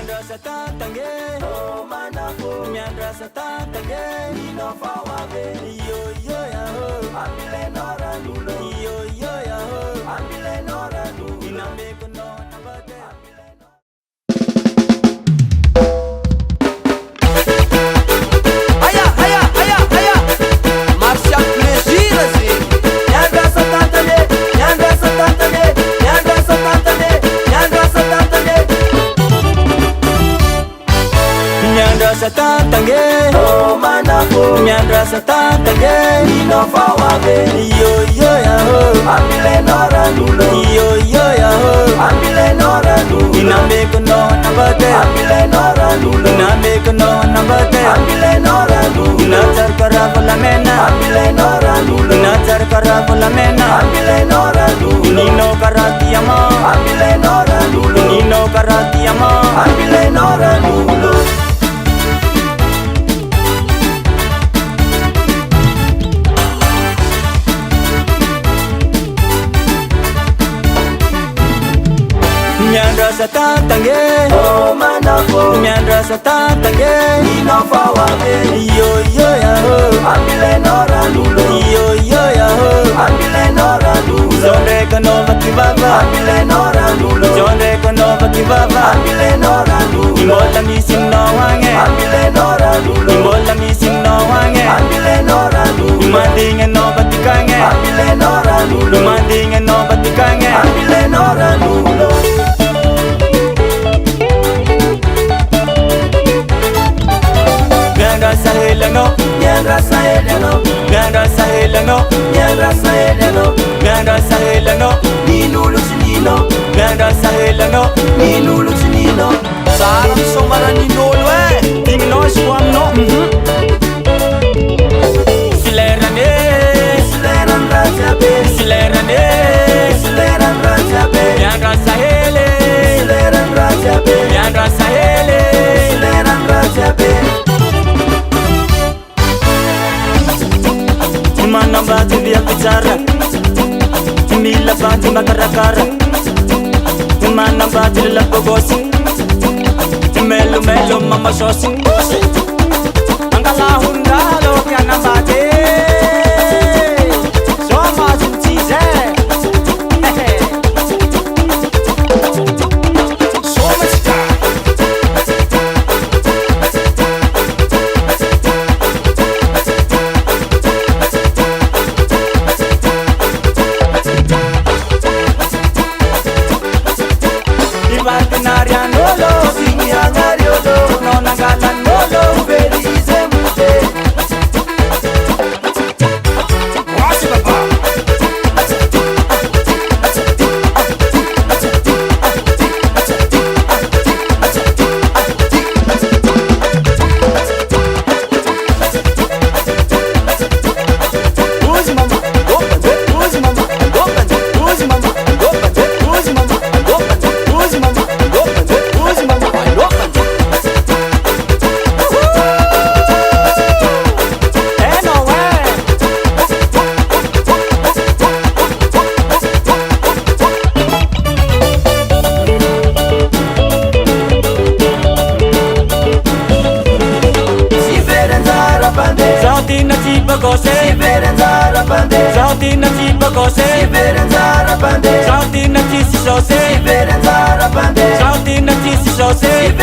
Miandra sa tatange, oh manako. Miandra sa tatange, ino fawabe. Yo yo ya ho, amile nora nulo. Yo yo ya ho, amile nora nulo. Inambe kono nabate. Aya aya aya aya. Marshal plaisir assim. Miandra sa tatange, miandra sa tatange, miandra sa tatange, miandra sa tatange. Miandra sa tatange, oh manako. Miandra sa tatange, ino fawabe. Yo yo ya ho, amile nora nulo. Yo yo ya ho, amile nora nulo. Inambe kono nabate, amile nora nulo. Inambe kono nabate, amile nora nulo. Nazar kara falamena, amile nora nulo. Nazar kara falamena, amile nora nulo. Nino karati ama, amile nora nulo. Nino karati ama, amile nora nulo. Miandra sa tatange, oh manako. Miandra sa tatange, ino fawabe. Yo yo ya ho, amile nora nulo. Yo yo ya ho, amile nora nulo. Zonde kono bakibaba, amile nora nulo. Zonde kono bakibaba, amile nora nulo. Imola missing no wange, amile nora nulo. Imola missing no wange, amile nora nulo. Imandinga no batikange, amile nora nulo. Imandinga no batikange, amile nora nulo. Miandra sa helano, miandra sa helano, miandra sa helano, miandra sa helano, miandra sa helano, ni nulo sinino, miandra sa helano, ni nulo sinino. Sarang somara ni nulo ting no squam no. Silerane, sileran raja be, silerane, sileran raja be, miandra sa hele, sileran raja be, miandra sa hele, sileran raja be. Mana batu dia bicara, mila batu makarakara. Mana batu lapo gosi, melo melo mama sosi. Angkala hundalo kiana bate, soma juntize. Sauti na tisi sose,